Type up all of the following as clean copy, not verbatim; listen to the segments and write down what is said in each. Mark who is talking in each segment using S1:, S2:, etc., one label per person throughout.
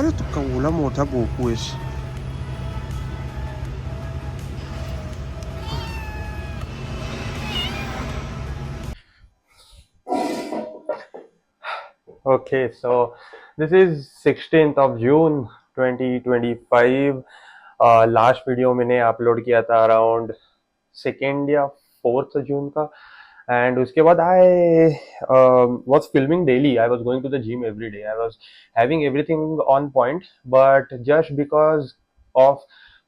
S1: अरे तो केवढा मोठा बोकू आहेस.
S2: Okay, so this is 16th of June 2025. Last video मैंने अपलोड किया था अराउंड सेकेंड या फोर्थ जून का. एंड उसके बाद I was filming daily. I was going to the gym every day. I was having everything on point, but just because of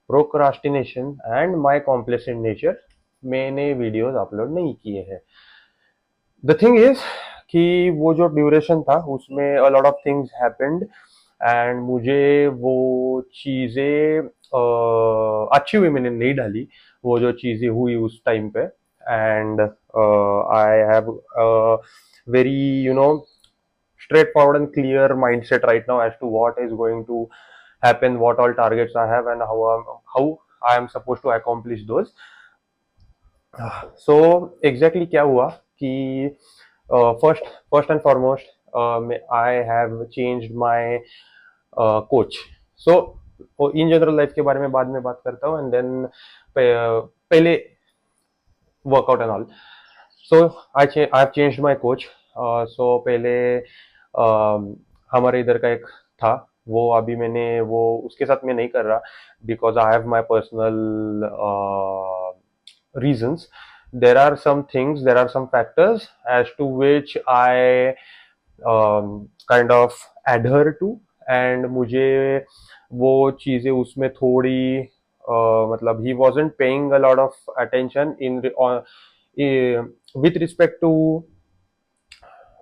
S2: procrastination and my complacent nature मैंने videos upload नहीं किए हैं. The thing is कि वो जो duration था उसमें अ lot of things happened and मुझे वो चीज़ें अच्छी हुई मैंने नहीं डाली वो जो चीज़ें हुई उस टाइम पे. And I have very straightforward and clear mindset right now as to what is going to happen, what all targets I have, and how I am supposed to accomplish those. So exactly क्या हुआ कि first and foremost, I have changed my coach. So in general life के बारे में बाद में बात करता हूँ, एंड देन पहले workout and all. So I have changed my coach. So पहले हमारे इधर का एक था, वो अभी मैंने वो उसके साथ मैं नहीं कर रहा because I have my personal reasons. There are some things, there are some factors as to which I kind of adhere to, and मुझे वो चीज़ें उसमें थोड़ी मतलब he wasn't paying a lot of attention with respect to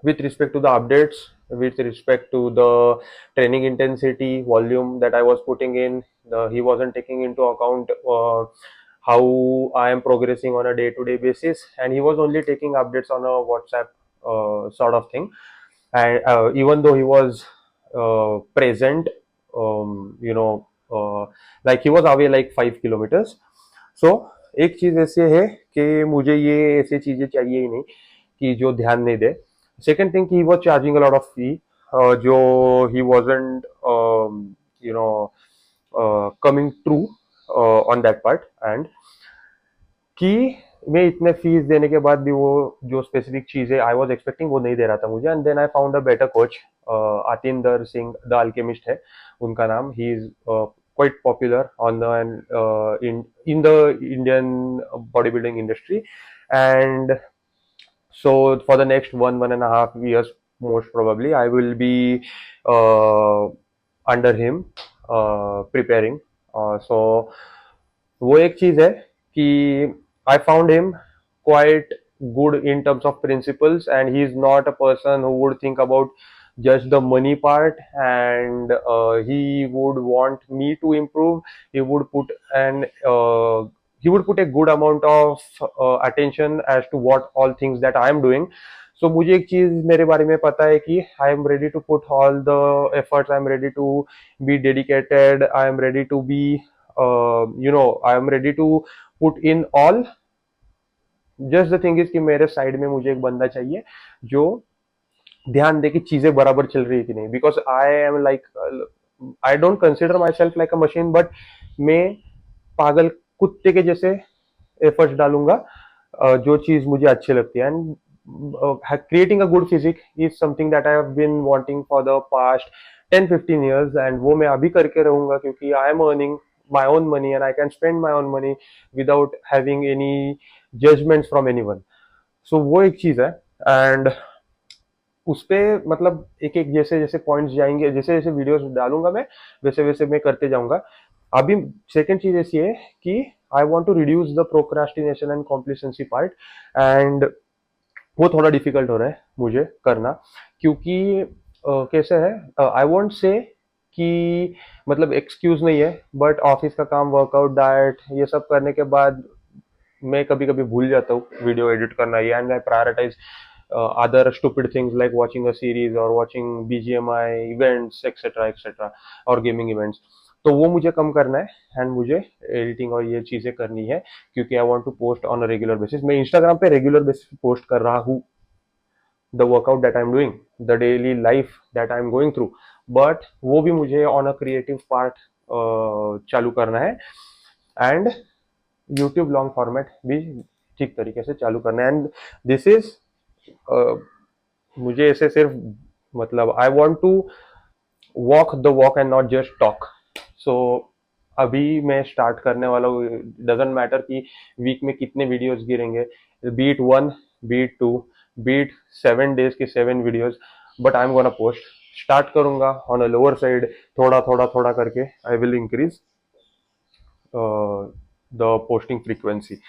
S2: the updates, with respect to the training intensity, volume that I was putting in. He wasn't taking into account how I am progressing on a day-to-day basis, and he was only taking updates on a WhatsApp sort of thing. And even though he was present, like he was away like 5 kilometers. So एक चीज ऐसे है कि मुझे ये ऐसी चीजें चाहिए ही नहीं कि जो ध्यान नहीं दे. Second thing, he was charging a lot of fee, जो he wasn't coming true on that part. And कि मैं इतने फीस देने के बाद भी वो जो स्पेसिफिक चीजें आई वाज एक्सपेक्टिंग वो नहीं दे रहा था मुझे. And then I found a better coach. Atinder Singh the alchemist है उनका नाम. He is quite popular on the in the Indian bodybuilding industry. And so for the next 1.5 years most probably I will be uh, under him preparing. So वो एक चीज है कि I found him quite good in terms of principles, and he is not a person who would think about just the money part, and he would want me to improve. He would put an he would put a good amount of attention as to what all things that I am doing. So मुझे एक चीज मेरे बारे में पता है कि I am ready to put all the efforts. I am ready to be dedicated. I am ready to be I am ready to put in all. Just the thing is कि मेरे साइड में मुझे एक बंदा चाहिए जो ध्यान दे कि चीजें बराबर चल रही है कि नहीं. Because I am like I don't consider my self like a machine, but मैं पागल कुत्ते के जैसे एफर्ट्स डालूंगा जो चीज मुझे अच्छी लगती है. And creating a good physique is something that I have been wanting for the past 10-15 years, and वो मैं अभी करके रहूंगा क्योंकि I am earning my own money and I can spend my own money without having any judgments from anyone. So वो एक चीज है. एंड उस पे मतलब एक एक जैसे जैसे पॉइंट्स जाएंगे, जैसे जैसे वीडियोस डालूंगा मैं वैसे वैसे मैं करते जाऊंगा. अभी सेकंड चीज ऐसी है कि I want to reduce the procrastination and complacency part. एंड वो थोड़ा डिफिकल्ट हो रहा है मुझे करना क्योंकि कैसे है, आई वोंट से कि मतलब एक्सक्यूज नहीं है, बट ऑफिस का काम, वर्कआउट, डाइट, ये सब करने के बाद मैं कभी कभी भूल जाता हूँ वीडियो एडिट करना. ये and I prioritize other stupid things like watching a series or watching BGMI events etc और गेमिंग इवेंट्स. तो वो मुझे कम करना है एंड मुझे एडिटिंग और ये चीजें करनी है क्योंकि I want to post on a regular basis. मैं इंस्टाग्राम पे रेगुलर बेसिस पोस्ट कर रहा हूँ the workout that I am doing, the daily life that I am going through, but वो भी मुझे ऑन अ क्रिएटिव पार्ट चालू करना है, एंड यूट्यूब लॉन्ग फॉर्मेट भी ठीक तरीके से चालू करना है। एंड दिस इज, मुझे ऐसे सिर्फ मतलब I want to walk the walk and not just talk. So अभी मैं स्टार्ट करने वाला हूँ, डजेंट मैटर कि वीक में कितने वीडियोस गिरेंगे, beat one, beat two, beat 7 days की 7 videos, but I am gonna post. Start करूंगा ऑन अ लोअर साइड, थोड़ा थोड़ा थोड़ा करके I will increase the posting frequency.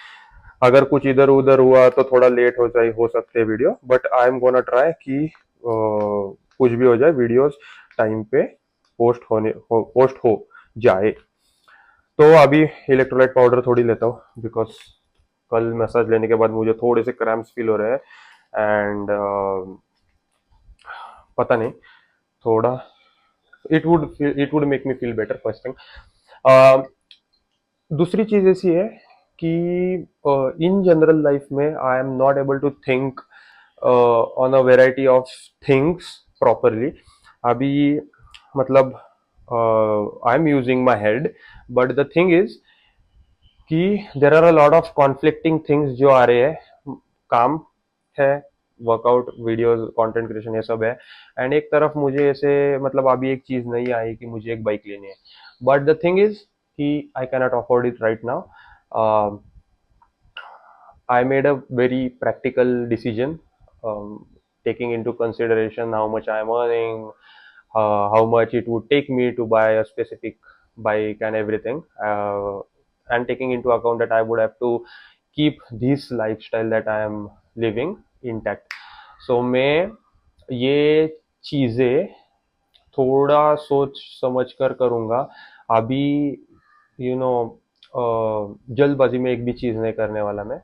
S2: अगर कुछ इधर उधर हुआ तो थोड़ा लेट हो सकते हैं video, but I am gonna try कि कुछ भी हो जाए वीडियोस टाइम पे पोस्ट हो जाए। तो अभी इलेक्ट्रोलाइट पाउडर थोड़ी लेता हूँ, बिकॉज कल मसाज लेने के बाद मुझे थोड़े से क्रैम्प्स फील हो रहे हैं, एंड पता नहीं, थोड़ा it would make me feel better first thing. दूसरी चीज ऐसी है कि इन जनरल लाइफ में I am not able to think on a variety of things properly. अभी मतलब I am using my head, but the thing is कि there are a lot of conflicting things जो आ रहे हैं। काम है, वर्कआउट, वीडियोस, कंटेंट क्रिएशन, ये सब है, एंड एक तरफ मुझे ऐसे मतलब अभी एक चीज नहीं आई कि मुझे एक बाइक लेनी है, बट द थिंग इज कि I cannot afford it right now. I made a very practical decision, taking into consideration how much I am earning, how much it would take me to buy a specific bike and everything, and taking into account that I would have to keep this lifestyle that I am living intact. So मैं ये चीज़ें थोड़ा सोच समझ कर करूँगा। अभी you know जल्दबाजी में एक भी चीज़ नहीं करने वाला मैं,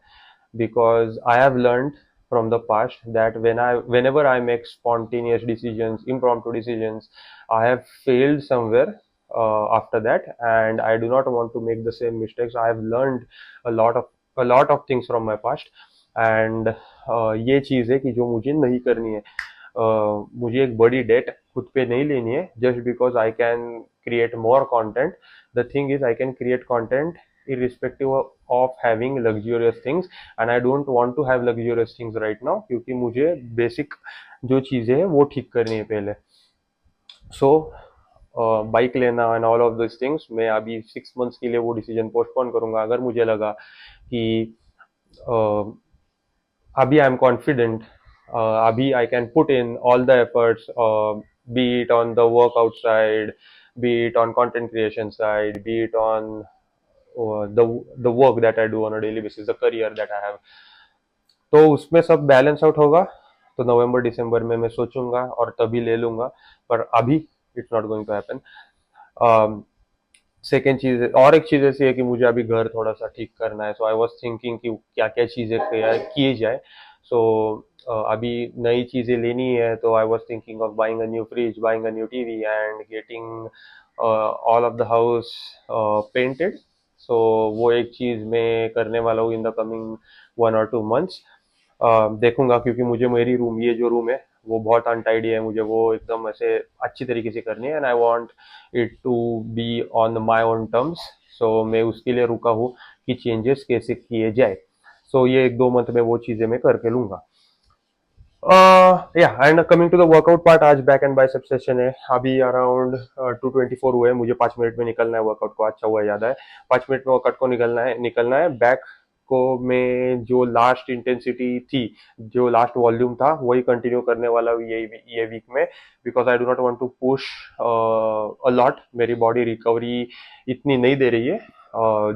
S2: because I have learned from the past that whenever I make spontaneous decisions, impromptu decisions, I have failed somewhere after that, and I do not want to make the same mistakes. I have learned a lot of things from my past, and ये चीज़ है कि जो मुझे नहीं करनी है। मुझे एक बड़ी डेट खुद पे नहीं लेनी है just because I can create more content. The thing is I can create content irrespective of having luxurious things, and I don't want to have luxurious things right now, क्योंकि मुझे बेसिक जो चीज़ें हैं वो ठीक करनी है पहले। सो बाइक लेना and all of this things, मैं अभी 6 months के लिए वो डिसीजन पोस्टपोन करूंगा। अगर मुझे लगा कि अभी आई एम कॉन्फिडेंट, अभी I can put in all the efforts, be it on the workout side, be it on content creation side, be it on the work that I do on a daily basis, the career that I have, तो उसमें सब balance out होगा तो नवंबर दिसंबर में मैं सोचूंगा और तभी ले लूंगा, पर अभी it's not going to happen. Second चीज, और एक चीज ऐसी है कि मुझे अभी घर थोड़ा सा ठीक करना है, सो आई वाज थिंकिंग कि क्या क्या चीजें किए जाए। सो अभी नई चीजें लेनी है, तो I was thinking of buying a new fridge, buying a new TV, and getting all of the house painted. So वो एक चीज मैं करने वाला हूँ in the coming 1 or 2 months। देखूंगा, क्योंकि मुझे मेरी रूम, ये जो रूम है वो बहुत अनटाइडी है, मुझे वो एकदम ऐसे अच्छी तरीके से करनी है, and I want it to be on my own terms. So मैं उसके लिए रुका हूँ कि चेंजेस कैसे किए जाए। सो ये 1-2 मंथ में वो चीज़ें मैं करके लूंगा। या and coming to the workout part, आज बैक एंड बाइसेप सेशन है। अभी अराउंड 2:24 हुए, मुझे 5 मिनट में निकलना है वर्कआउट को। अच्छा हुआ याद है, 5 मिनट में वर्कआउट को निकलना है। बैक को में जो लास्ट इंटेंसिटी थी, जो लास्ट वॉल्यूम था, वही कंटिन्यू करने वाला हूँ ये वीक में, because I do not want to push a lot. मेरी बॉडी रिकवरी इतनी नहीं दे रही है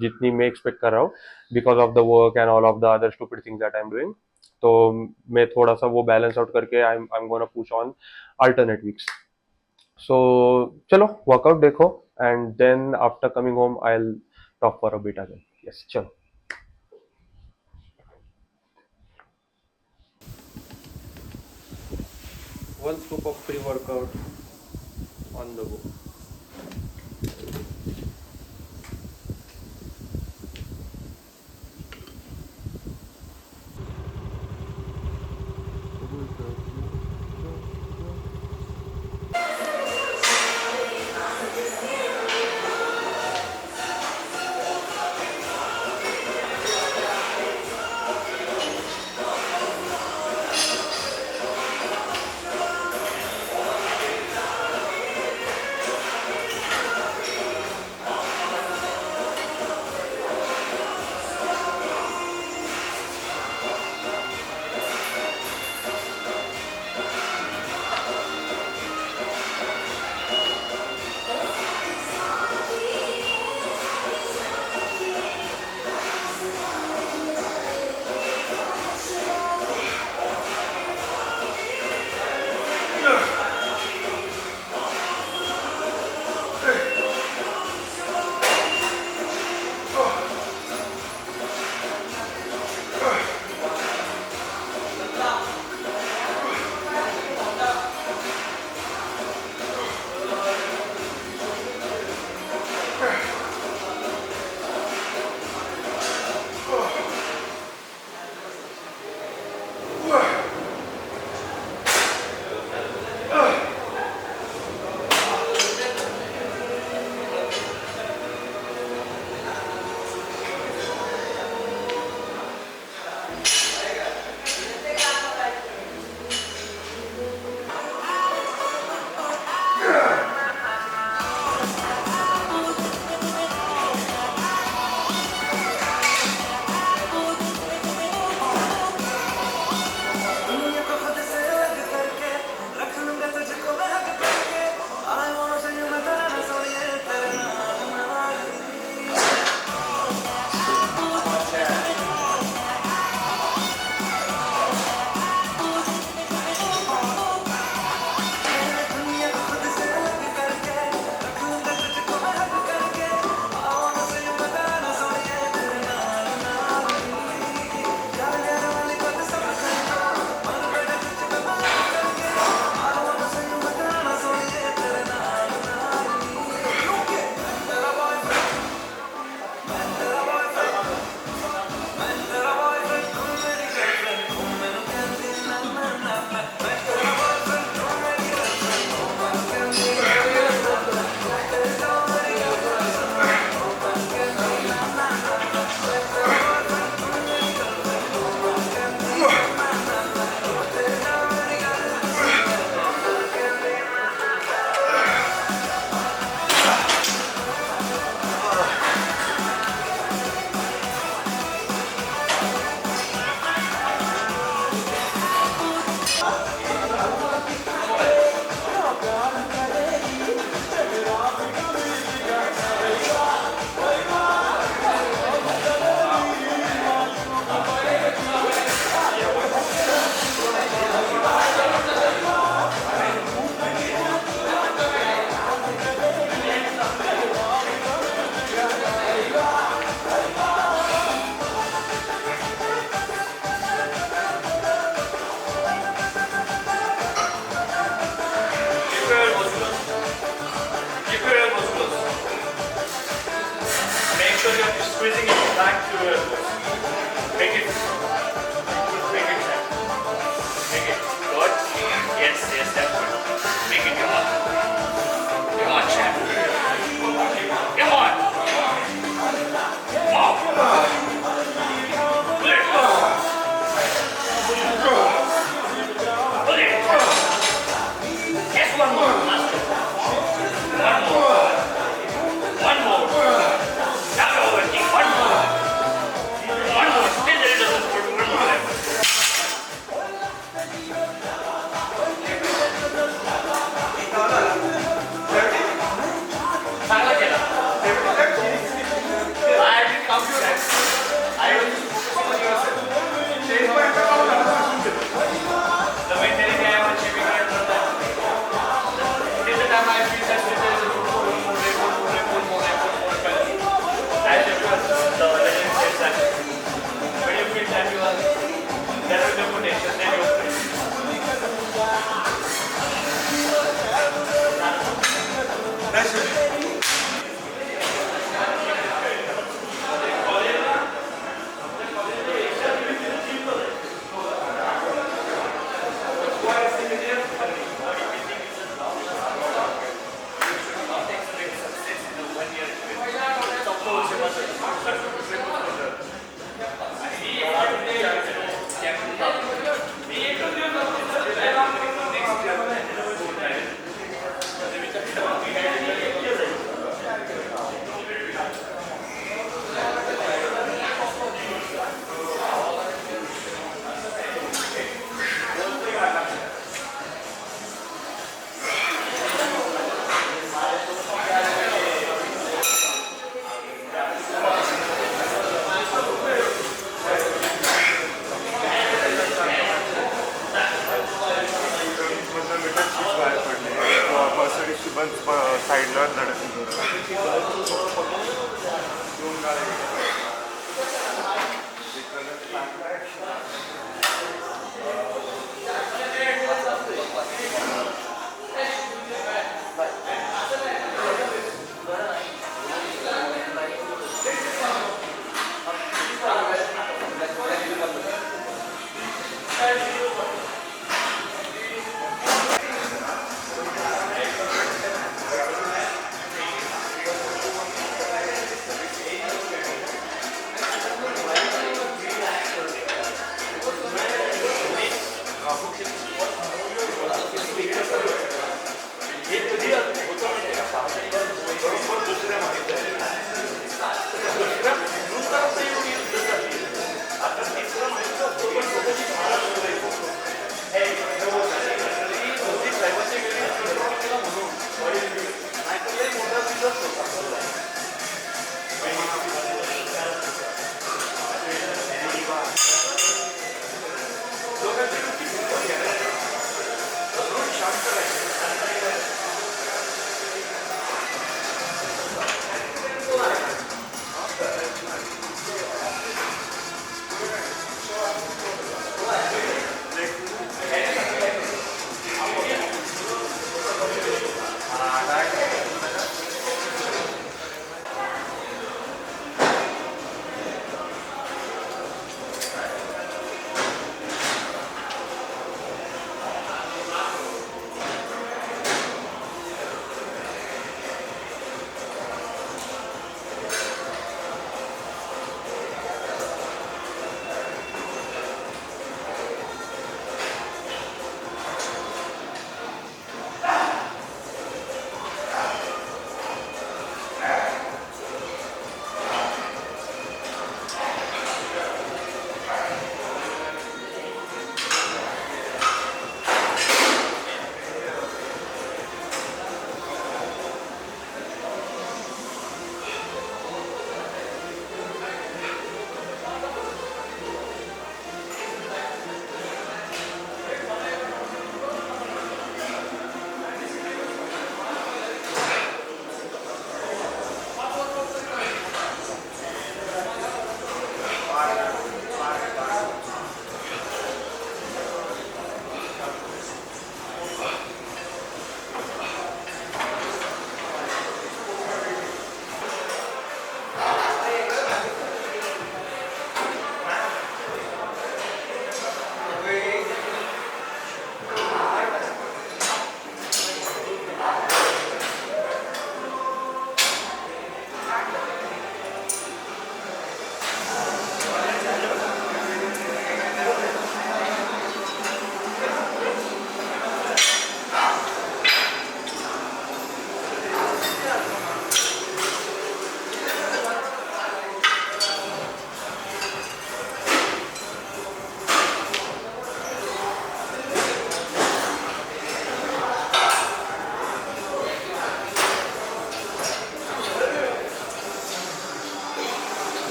S2: जितनी मैं एक्सपेक्ट कर रहा हूँ, because of the work and all of the other stupid things that I am doing. तो मैं थोड़ा सा वो बैलेंस आउट करके I am gonna push on alternate weeks. So चलो वर्कआउट देखो, and then after coming home I will talk for a bit again. Yes, चलो। 1 scoop of pre-workout on the go.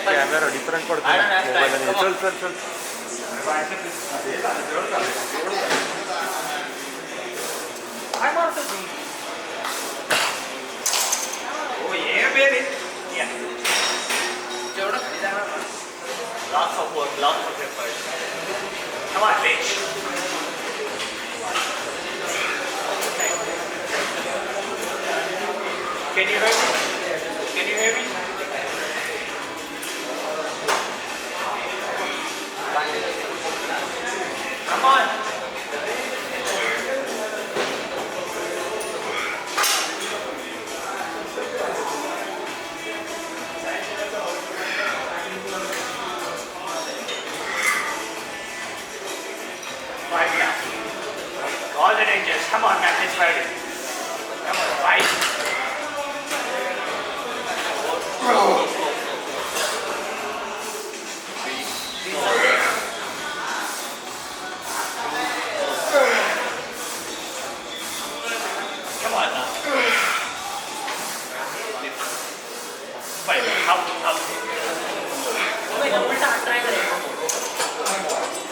S2: Camera different पडतो mobile. चल चल चल.
S3: काय मारतो तुम्ही? Oh yeah, baby. Yeah. जेवढं खाली जाणार ना. Lots of work, lots of effort. Come on, bitch. Can you hear me? Can you hear me? Come on. Fight now. All the dangers. Come on, man. Let's fight it. Come on, fight. Come on now. Fight. Up, up. Wait, उल्टा try करें.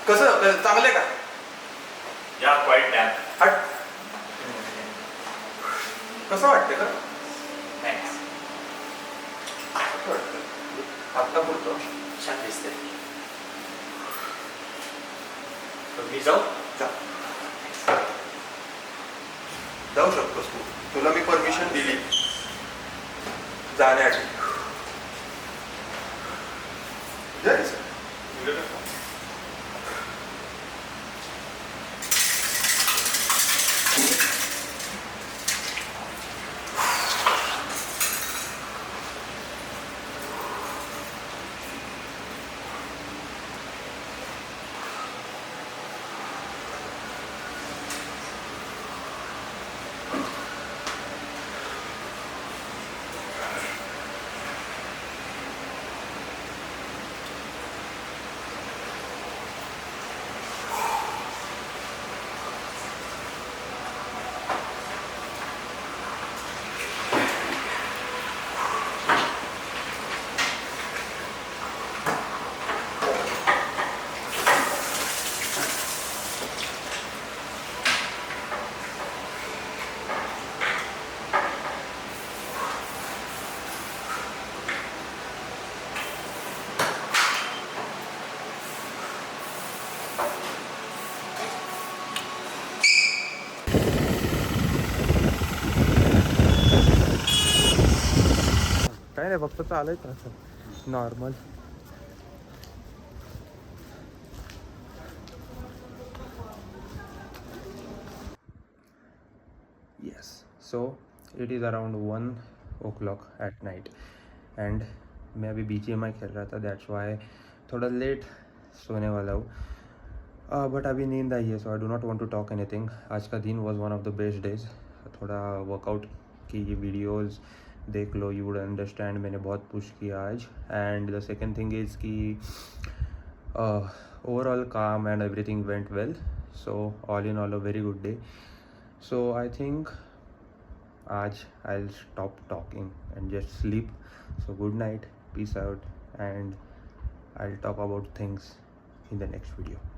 S4: कसं चांगलं आहे का?
S3: या quiet dam.
S4: हट. कसं वाटतं का?
S3: थँक्स.
S4: आत्ता बोलतो.
S3: छान दिसते. तर मी जाऊ?
S4: जा. जाऊ शकतोस तू. तुला मी परमिशन दिली जाण्याची. जायचं.
S1: काय नाही, फक्त चालायचं असं normal. Yes, so it is around 1 o'clock at night and मैं अभी BGMI खेल रहा था, दैट्स वाई थोड़ा लेट सोने वाला हूँ. बट अभी नींद आई है, so I do not want to talk anything. आज का दिन was one of the best days. थोड़ा वर्कआउट की ये वीडियोस देख लो, यू वुड अंडरस्टैंड. मैंने बहुत पुश किया आज. And the second thing is कि ओवरऑल काम and everything went well. So all in all a very good day. So I think आज I'll stop talking and just sleep. So good night, peace out, and I'll talk about things in the next video.